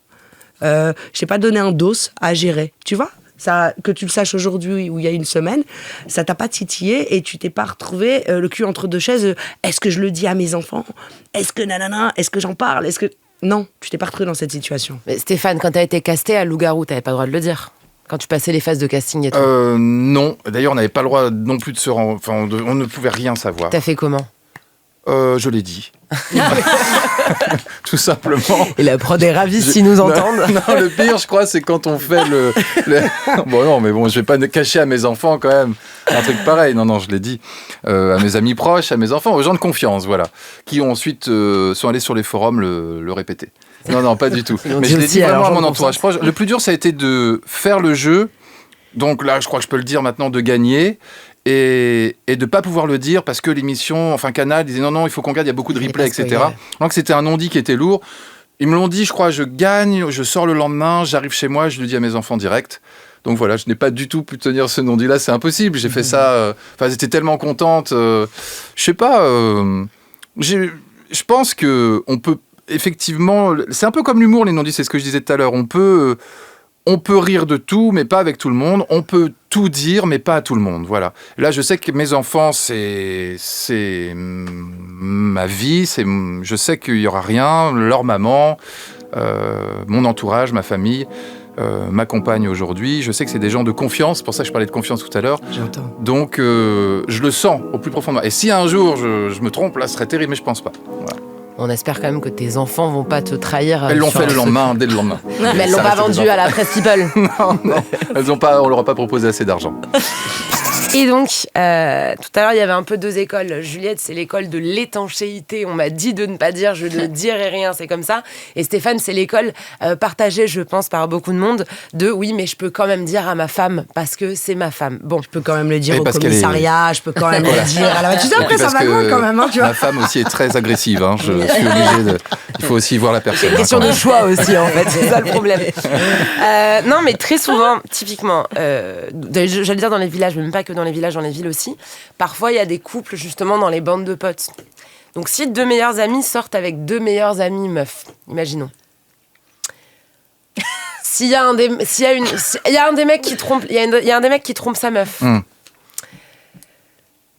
je t'ai pas donné un dos à gérer, tu vois ? Ça, que tu le saches aujourd'hui ou il y a une semaine, ça t'a pas titillé et tu t'es pas retrouvé le cul entre deux chaises. Est-ce que je le dis à mes enfants ? Est-ce que nanana ? Est-ce que j'en parle ? Non, tu t'es pas retrouvé dans cette situation. Mais Stéphane, quand t'as été casté à Loup-Garou, t'avais pas le droit de le dire. Quand tu passais les phases de casting et tout. Non. D'ailleurs, on n'avait pas le droit non plus de se rendre... Enfin, on ne pouvait rien savoir. T'as fait comment ? Je l'ai dit. Tout simplement. Et la prod est ravie s'ils nous entendent. Non, le pire, je crois, c'est quand on fait le... Bon, non, mais bon, je vais pas cacher à mes enfants, quand même, un truc pareil. Non, je l'ai dit. À mes amis proches, à mes enfants, aux gens de confiance, voilà. Qui ont ensuite sont allés sur les forums le répéter. Non, pas du tout. Mais je l'ai dit vraiment à mon entourage proche. Le plus dur, ça a été de faire le jeu. Donc là, je crois que je peux le dire maintenant, de gagner. Et de ne pas pouvoir le dire parce que l'émission, enfin Canal, disait non, il faut qu'on garde, il y a beaucoup de replays, etc. Donc c'était un non-dit qui était lourd. Ils me l'ont dit, je crois, je gagne, je sors le lendemain, j'arrive chez moi, je le dis à mes enfants direct. Donc voilà, je n'ai pas du tout pu tenir ce non-dit-là, c'est impossible. J'ai fait ça, enfin, elles étaient tellement contentes. Je sais pas, je pense qu'on peut effectivement, c'est un peu comme l'humour, les non-dits, c'est ce que je disais tout à l'heure. On peut rire de tout, mais pas avec tout le monde. On peut tout dire, mais pas à tout le monde. Voilà. Là, je sais que mes enfants, c'est ma vie. Je sais qu'il y aura rien. Leur maman, mon entourage, ma famille, ma compagne aujourd'hui. Je sais que c'est des gens de confiance. C'est pour ça que je parlais de confiance tout à l'heure. J'entends. Donc, je le sens au plus profond de moi. Et si un jour je me trompe, là, ce serait terrible, mais je pense pas. Voilà. On espère quand même que tes enfants vont pas te trahir. Elles l'ont fait le lendemain, dès le lendemain. Mais elles l'ont pas vendu à la Presse People. Non. On leur a pas proposé assez d'argent. Et donc, tout à l'heure, il y avait un peu 2 écoles. Juliette, c'est l'école de l'étanchéité. On m'a dit de ne pas dire, je ne dirai rien, c'est comme ça. Et Stéphane, c'est l'école partagée, je pense, par beaucoup de monde, de oui, mais je peux quand même dire à ma femme, parce que c'est ma femme. Bon, je peux quand même le dire au commissariat, je peux quand même le dire à la... Tu sais, après, ça va loin quand même, hein, tu vois. Ma femme aussi est très agressive, hein. Je suis obligé de... Il faut aussi voir la personne. C'est une question de choix aussi, en fait. C'est ça le problème. Non, mais très souvent, typiquement, j'allais dire dans les villages, mais même pas que dans les villages, dans les villes aussi, parfois il y a des couples justement dans les bandes de potes. Donc si 2 meilleurs amis sortent avec 2 meilleurs amis meufs, imaginons. Il y a un des mecs qui trompe, il y a un des mecs qui trompe sa meuf.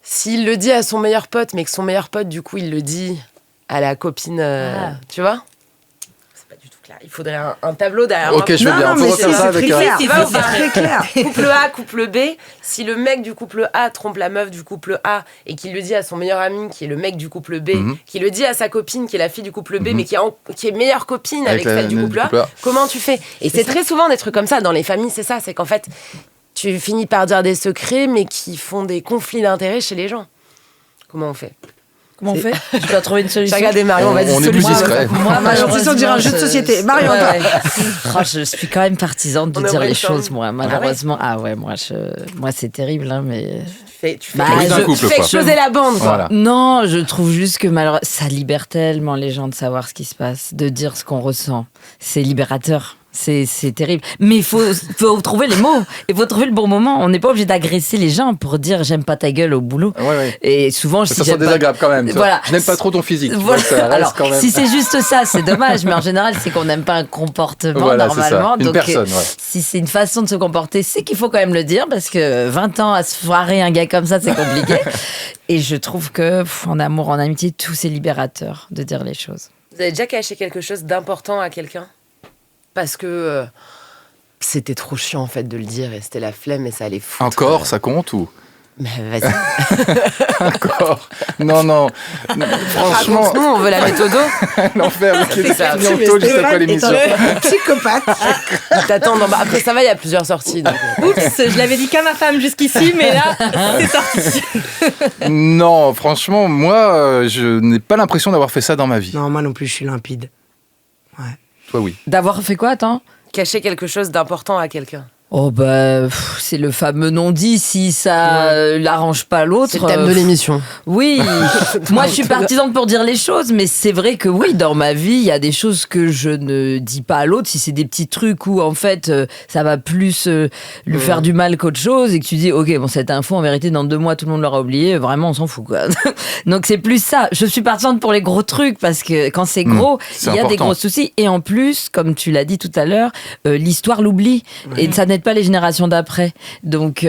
S'il le dit à son meilleur pote, mais que son meilleur pote du coup il le dit à la copine, tu vois. Il faudrait un tableau derrière moi. Ok, je veux bien. Non, mais c'est très clair. Couple A, couple B. Si le mec du couple A trompe la meuf du couple A et qu'il le dit à son meilleur ami, qui est le mec du couple B, qui le dit à sa copine, qui est la fille du couple B, mais qui est meilleure copine avec celle du couple A, comment tu fais ? Et c'est très souvent des trucs comme ça dans les familles, c'est ça. C'est qu'en fait, tu finis par dire des secrets, mais qui font des conflits d'intérêts chez les gens. Comment on fait ? Comment on fait? Je dois trouver une solution. Regardez Marion, vas-y, On est plus solution. discret. Moi, l'impression de dire un jeu de société. Marion, toi. Oh, je suis quand même partisane de On dire aimerait les le temps. choses, moi. Malheureusement, moi c'est terrible, hein, mais. Tu fais Bah, Brise un couple, fais quoi. exploser la bande, quoi. Voilà. Non, je trouve juste que malheureusement, ça libère tellement les gens de savoir ce qui se passe, de dire ce qu'on ressent. C'est libérateur. C'est terrible. Mais il faut trouver les mots. Il faut trouver le bon moment. On n'est pas obligé d'agresser les gens pour dire j'aime pas ta gueule au boulot. Ouais. Et souvent, Ça si sent j'aime pas- désagréable quand même. tu vois. Voilà. Je n'aime pas trop ton physique. tu Voilà. vois, ça reste Alors, quand même. si c'est juste ça, c'est dommage. Mais en général, c'est qu'on n'aime pas un comportement Voilà, c'est ça. normalement. Une Donc, personne, ouais. si c'est une façon de se comporter, c'est qu'il faut quand même le dire parce que 20 ans à se foirer un gars comme ça, c'est compliqué. Et je trouve que en amour, en amitié, tout c'est libérateur de dire les choses. Vous avez déjà caché quelque chose d'important à quelqu'un? Parce que c'était trop chiant, en fait, de le dire, et c'était la flemme, et ça allait foutre. Encore, ça compte ou Mais vas-y. encore? Non. Franchement, Raconte-nous, on veut la méthode. l'enfer. C'est ça. Bientôt, juste après l'émission. Psychopathe. T'attends, après ça va, il y a plusieurs sorties. Donc, Oups, je l'avais dit qu'à ma femme jusqu'ici, mais là, c'est sorti. Non, franchement, moi, je n'ai pas l'impression d'avoir fait ça dans ma vie. Non, moi non plus, je suis limpide. Toi, oui. D'avoir fait quoi, attends? cacher quelque chose d'important à quelqu'un. Oh c'est le fameux non-dit si ça l'arrange pas l'autre. C'est le thème de l'émission. Oui, moi je suis partisane pour dire les choses, mais c'est vrai que oui, dans ma vie, il y a des choses que je ne dis pas à l'autre. Si c'est des petits trucs où en fait ça va plus lui faire du mal qu'autre chose et que tu dis ok, bon, cette info en vérité dans 2 mois tout le monde l'aura oublié, vraiment on s'en fout quoi. Donc c'est plus ça. Je suis partisane pour les gros trucs parce que quand c'est gros, c'est il y a des important. gros soucis et en plus, comme tu l'as dit tout à l'heure, l'histoire l'oublie et ça n'aide pas les générations d'après. Donc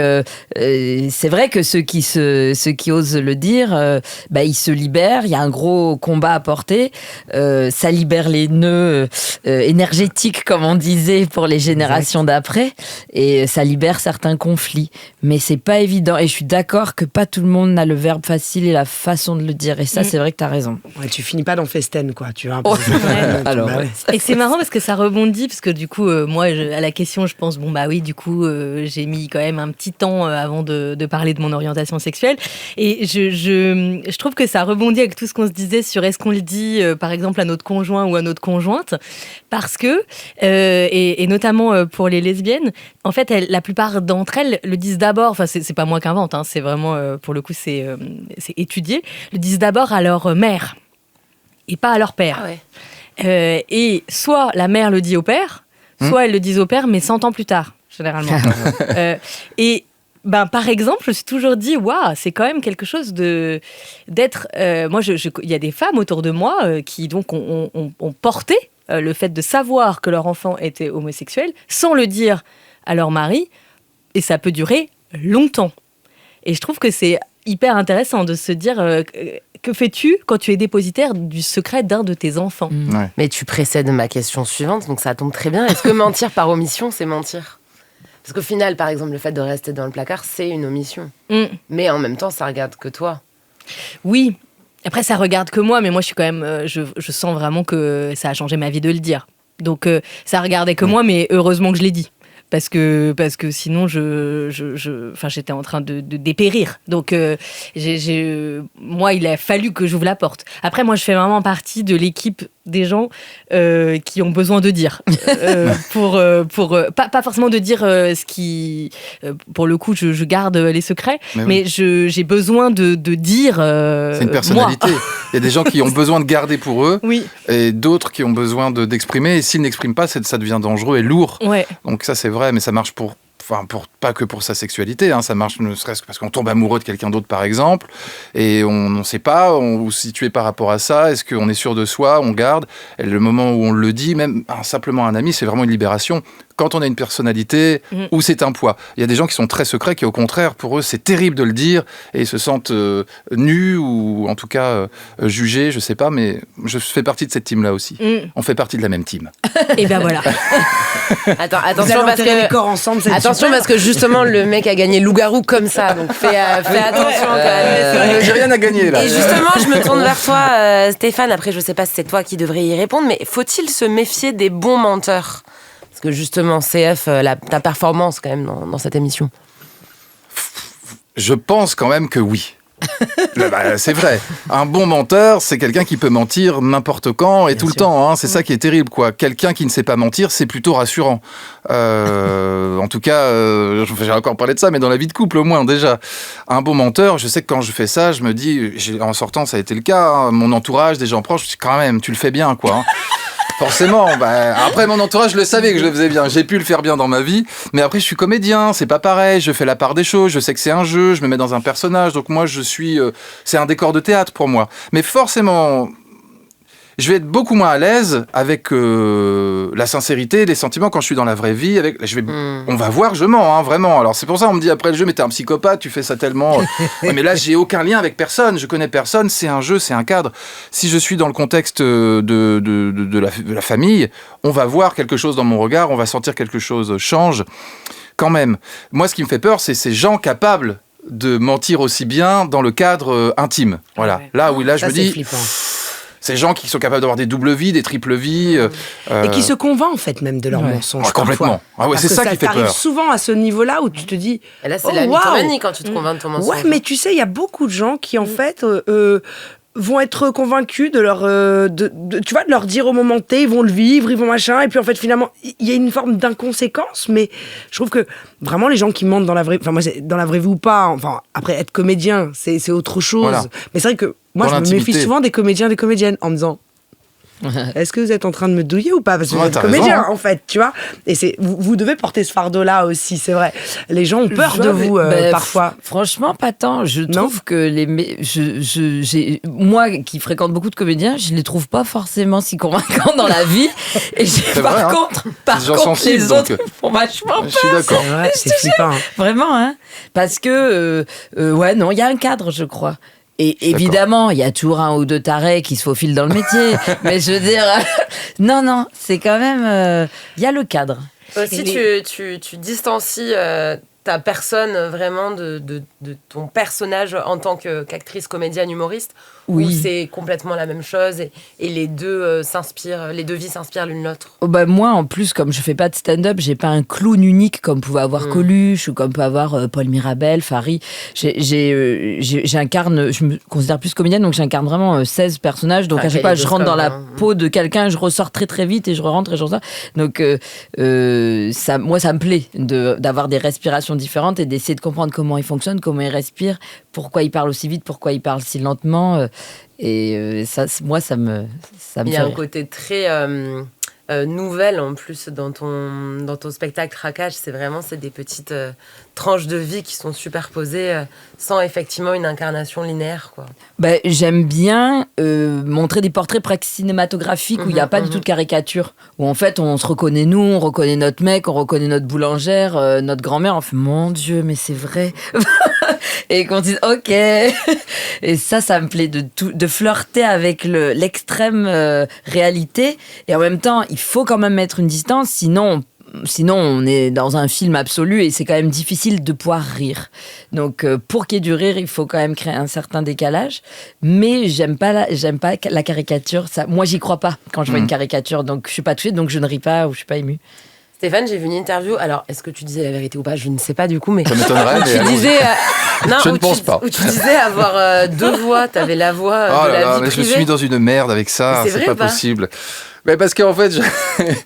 c'est vrai que ceux qui osent le dire, ils se libèrent. Il y a un gros combat à porter. Ça libère les nœuds énergétiques, comme on disait, pour les générations d'après, et ça libère certains conflits. Mais c'est pas évident. Et je suis d'accord que pas tout le monde a le verbe facile et la façon de le dire. Et ça, c'est vrai que t'as raison. Ouais, tu finis pas dans Festen, quoi. Tu vois. Alors, Bah ouais. Et c'est marrant parce que ça rebondit, parce que du coup, moi, à la question, je pense, du coup, j'ai mis quand même un petit temps avant de parler de mon orientation sexuelle. Et je trouve que ça rebondit avec tout ce qu'on se disait sur est-ce qu'on le dit, par exemple, à notre conjoint ou à notre conjointe, parce que, et notamment pour les lesbiennes, en fait, la plupart d'entre elles le disent d'abord, enfin, c'est pas moi qui invente, hein, c'est vraiment, pour le coup, c'est étudié, le disent d'abord à leur mère et pas à leur père. Ah ouais. Et soit la mère le dit au père, soit elle le dit au père, mais 100 ans plus tard, généralement. Par exemple, je me suis toujours dit, waouh, c'est quand même quelque chose d'être. Moi, il y a des femmes autour de moi qui donc ont porté le fait de savoir que leur enfant était homosexuel sans le dire à leur mari, et ça peut durer longtemps. Et je trouve que c'est hyper intéressant de se dire que fais-tu quand tu es dépositaire du secret d'un de tes enfants ? Ouais. Mais tu précèdes ma question suivante, donc ça tombe très bien. Est-ce que mentir par omission, c'est mentir ? Parce qu'au final, par exemple, le fait de rester dans le placard, c'est une omission. Mais en même temps, ça regarde que toi. Oui. Après, ça regarde que moi, mais moi, je suis quand même. Je sens vraiment que ça a changé ma vie de le dire. Donc, ça regardait que moi, mais heureusement que je l'ai dit. Parce que sinon, j'étais en train de dépérir. Donc, moi, il a fallu que j'ouvre la porte. Après, moi, je fais vraiment partie de l'équipe des gens qui ont besoin de dire. Pas forcément de dire ce qui... pour le coup, je garde les secrets, mais j'ai besoin de dire c'est une personnalité. Il y a des gens qui ont besoin de garder pour eux, et d'autres qui ont besoin d'exprimer. Et s'ils n'expriment pas, ça devient dangereux et lourd. Ouais. Donc ça, c'est vrai, mais ça marche pas que pour sa sexualité, hein, ça marche ne serait-ce que parce qu'on tombe amoureux de quelqu'un d'autre, par exemple, et on ne sait pas où se situer par rapport à ça. Est-ce qu'on est sûr de soi, on garde, et le moment où on le dit, même simplement à un ami, c'est vraiment une libération. Quand on a une personnalité, ou c'est un poids. Il y a des gens qui sont très secrets, qui au contraire, pour eux, c'est terrible de le dire, et ils se sentent nus, ou en tout cas jugés, je sais pas, mais je fais partie de cette team-là aussi. On fait partie de la même team. Et ben voilà. Attention, parce que... les corps ensemble, c'est Attention, super. parce que justement, le mec a gagné loup-garou comme ça, donc fais attention quand même. J'ai rien à gagner, là. Et justement, je me tourne vers toi, Stéphane. Après, je sais pas si c'est toi qui devrais y répondre, mais faut-il se méfier des bons menteurs ? Parce que justement, CF, ta performance quand même dans cette émission. Je pense quand même que oui. C'est vrai. Un bon menteur, c'est quelqu'un qui peut mentir n'importe quand et Bien tout sûr. le temps. Hein. C'est ça qui est terrible, quoi. Quelqu'un qui ne sait pas mentir, c'est plutôt rassurant. En tout cas, j'ai encore parlé de ça, mais dans la vie de couple au moins déjà. Un bon menteur, je sais que quand je fais ça, je me dis, en sortant, ça a été le cas. Hein, mon entourage, des gens proches, je dis quand même, tu le fais bien, quoi. Hein. Forcément, après mon entourage, je le savais que je le faisais bien. J'ai pu le faire bien dans ma vie, mais après je suis comédien, c'est pas pareil. Je fais la part des choses, je sais que c'est un jeu, je me mets dans un personnage, donc moi c'est un décor de théâtre pour moi. Mais forcément, je vais être beaucoup moins à l'aise avec la sincérité, les sentiments quand je suis dans la vraie vie. On va voir, je mens, hein, vraiment. Alors c'est pour ça on me dit après le jeu, mais t'es un psychopathe, tu fais ça tellement. Ouais, mais là j'ai aucun lien avec personne, je connais personne, c'est un jeu, c'est un cadre. Si je suis dans le contexte de la famille, on va voir quelque chose dans mon regard, on va sentir quelque chose change. Quand même, moi ce qui me fait peur, c'est ces gens capables de mentir aussi bien dans le cadre intime. Voilà. Ouais. Là je Ça, me c'est dis. flippant. Ces gens qui sont capables d'avoir des doubles vies, des triples vies. Et qui se convainc en fait même de leurs Ouais. mensonges. Complètement. parfois. Ah ouais, Parce c'est que ça qui fait t'arrives peur. souvent à ce niveau-là où tu te dis. Et là, c'est Oh, la waouh. mythomanie quand tu te convaincs de ton mensonge. Ouais, mais tu sais, il y a beaucoup de gens qui en fait vont être convaincus de leur, tu vois, de leur dire au moment T, ils vont le vivre, ils vont machin, et puis en fait finalement, il y a une forme d'inconséquence, mais je trouve que vraiment les gens qui mentent dans la vraie, enfin moi, dans la vraie vie ou pas, enfin après être comédien, c'est autre chose. Voilà. Mais c'est vrai que moi Dans je me méfie l'intimité. souvent des comédiens, des comédiennes en me disant. Est-ce que vous êtes en train de me douiller ou pas? Parce que Ouais, vous êtes t'as comédien, raison, hein. en fait, tu vois. Et vous devez porter ce fardeau-là aussi, c'est vrai. Les gens ont peur de vous, parfois. Franchement, pas tant. Je Non. trouve que moi qui fréquente beaucoup de comédiens, je les trouve pas forcément si convaincants dans la vie. Et C'est vrai, hein. par Des gens contre, sensibles, les donc, autres font vachement Je suis d'accord. C'est vrai, c'est flippant. hein. Vraiment, hein. Parce que, ouais, non, il y a un cadre, je crois. Et d'accord. évidemment, il y a toujours un ou deux tarés qui se faufilent dans le métier. Mais je veux dire, non, c'est quand même, il y a le cadre. Aussi, tu distancies ta personne vraiment de ton personnage en tant qu'actrice, comédienne, humoriste. Oui. Ou c'est complètement la même chose et les deux les deux vies s'inspirent l'une l'autre. Oh bah moi, en plus, comme je fais pas de stand-up, j'ai pas un clown unique comme pouvait avoir Coluche ou comme peut avoir Paul Mirabel, Fary. J'incarne, je me considère plus comédienne, donc j'incarne vraiment 16 personnages. Donc à chaque fois, je rentre dans la peau de quelqu'un, je ressors très très vite et je rentre et je ressors. Donc moi, ça me plaît d'avoir des respirations différentes et d'essayer de comprendre comment il fonctionne, comment il respire, pourquoi il parle aussi vite, pourquoi il parle si lentement. Ça, moi, ça me Il y fait a un rire. côté très nouvelle en plus dans ton spectacle Craquage. C'est des petites tranches de vie qui sont superposées sans effectivement une incarnation linéaire, quoi. Bah, j'aime bien montrer des portraits presque cinématographiques où il n'y a pas du tout de caricature. Où en fait, on se reconnaît nous, on reconnaît notre mec, on reconnaît notre boulangère, notre grand-mère. On fait, mon Dieu, mais c'est vrai. Et qu'on dise, ok. Et ça me plaît de flirter avec l'extrême réalité. Et en même temps, il faut quand même mettre une distance, sinon on est dans un film absolu et c'est quand même difficile de pouvoir rire. Donc, pour qu'il y ait du rire, il faut quand même créer un certain décalage. Mais j'aime pas la caricature. Ça, moi, j'y crois pas quand je vois une caricature. Donc, je suis pas touchée, donc je ne ris pas ou je suis pas émue. Stéphane, j'ai vu une interview. Alors, est-ce que tu disais la vérité ou pas? Je ne sais pas du coup, mais Ça m'étonnerait, mais tu allons-y. disais. Non, Je où ne pense pas. Où tu disais avoir deux voix. Tu avais la voix Oh de là la là, vie mais je me privée. suis mis dans une merde avec ça, Mais c'est c'est vrai pas ou pas possible. Mais parce qu'en fait,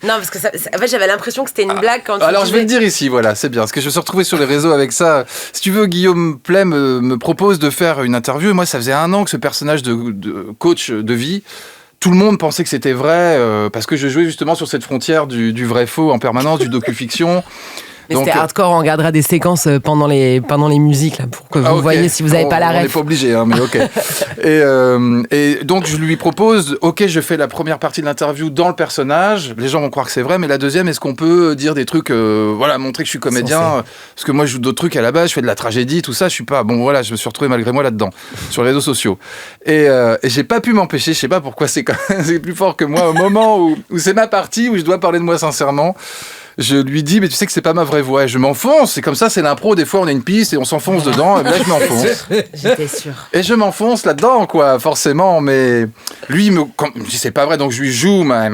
Non, parce que en fait, j'avais l'impression que c'était une blague quand tu alors je vais le disais- dire ici, voilà, c'est bien, parce que je me suis retrouvé sur les réseaux avec ça. Si tu veux, Guillaume Play me propose de faire une interview, et moi ça faisait 1 an que ce personnage de coach de vie, tout le monde pensait que c'était vrai, parce que je jouais justement sur cette frontière du vrai-faux en permanence, du docu-fiction. Mais Donc, c'était hardcore, on regardera des séquences pendant les musiques là, pour que vous ah, ok. voyez si vous n'avez pas la On n'est ref. pas obligé, hein, mais ok. Et donc je lui propose, ok, je fais la première partie de l'interview dans le personnage. Les gens vont croire que c'est vrai, mais la deuxième, est-ce qu'on peut dire des trucs, voilà, montrer que je suis comédien, parce que moi je joue d'autres trucs à la base, je fais de la tragédie, tout ça, je suis pas. Bon voilà, je me suis retrouvé malgré moi là-dedans, sur les réseaux sociaux. Et j'ai pas pu m'empêcher, je sais pas pourquoi, c'est plus fort que moi au moment où c'est ma partie où je dois parler de moi sincèrement. Je lui dis, mais tu sais que c'est pas ma vraie voix. Et je m'enfonce. C'est comme ça, c'est l'impro. Des fois, on a une piste et on s'enfonce dedans. Et là, je m'enfonce. J'étais sûre. Et je m'enfonce là-dedans, quoi, forcément. Mais lui, je dis, c'est pas vrai. Donc, je lui joue ma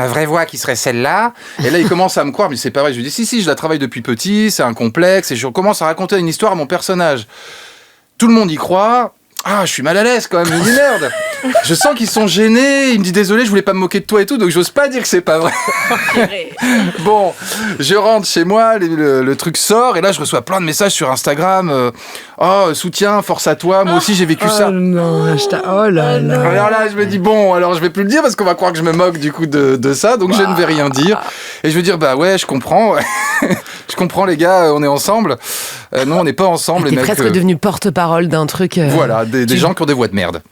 vraie voix qui serait celle-là. Et là, il commence à me croire. Mais c'est pas vrai. Je lui dis, si, je la travaille depuis petit. C'est un complexe. Et je commence à raconter une histoire à mon personnage. tout le monde y croit. Ah, je suis mal à l'aise quand même, je me dis merde. Je sens qu'ils sont gênés, il me dit désolé, je voulais pas me moquer de toi et tout, donc j'ose pas dire que c'est pas vrai. Bon, je rentre chez moi, le truc sort, et là je reçois plein de messages sur Instagram. Oh, soutien, force à toi, moi aussi j'ai vécu ça. Oh non, oh là là. Alors là, je me dis bon, alors je vais plus le dire parce qu'on va croire que je me moque du coup de ça, donc je ne vais rien dire. Et je vais dire bah ouais, je comprends. Je comprends les gars, on est ensemble. Non, on n'est pas ensemble. T'es les mecs, presque devenu porte-parole d'un truc. Voilà, des gens qui ont des voix de merde.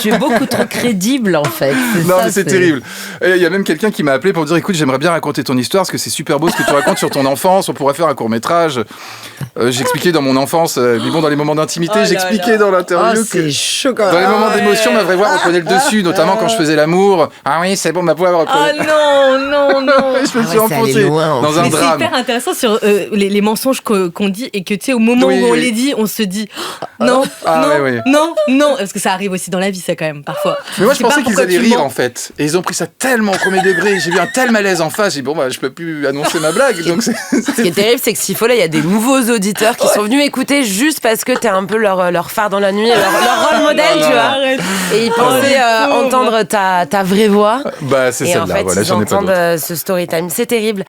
Tu es beaucoup trop crédible en fait. Non, mais c'est terrible. Et il y a même quelqu'un qui m'a appelé pour dire écoute, j'aimerais bien raconter ton histoire parce que c'est super beau ce que tu racontes sur ton enfance. On pourrait faire un court-métrage. J'expliquais dans mon enfance, mais bon, dans les moments d'intimité, j'expliquais dans l'interview que c'est choquant. dans les moments d'émotion, ma vraie voix reprenait le dessus, notamment quand je faisais l'amour. Ah oui, c'est bon, ma voix reprenait. Oh non. Je me suis enfoncé dans un Mais c'est drame. hyper intéressant sur les mensonges qu'on dit et que tu sais, au moment où on les dit, on se dit non, non. Parce que ça arrive aussi dans la vie, ça quand même, parfois. Mais moi, je sais pas pensais qu'ils pourquoi allaient tu rire mens. en fait. Et ils ont pris ça tellement au premier degré. J'ai eu un tel malaise en face. J'ai dit bon, bah, je peux plus annoncer ma blague. Donc Ce qui est terrible, c'est que s'il faut, là, il y a des nouveaux auditeurs qui sont venus écouter juste parce que t'es un peu leur phare dans la nuit, leur rôle modèle, tu vois. Arrête. Et ils pensaient entendre ta vraie voix. Bah, c'est Et en celle-là. fait, Voilà, ils j'en ai pas entendent d'autres. ce story time. C'est terrible.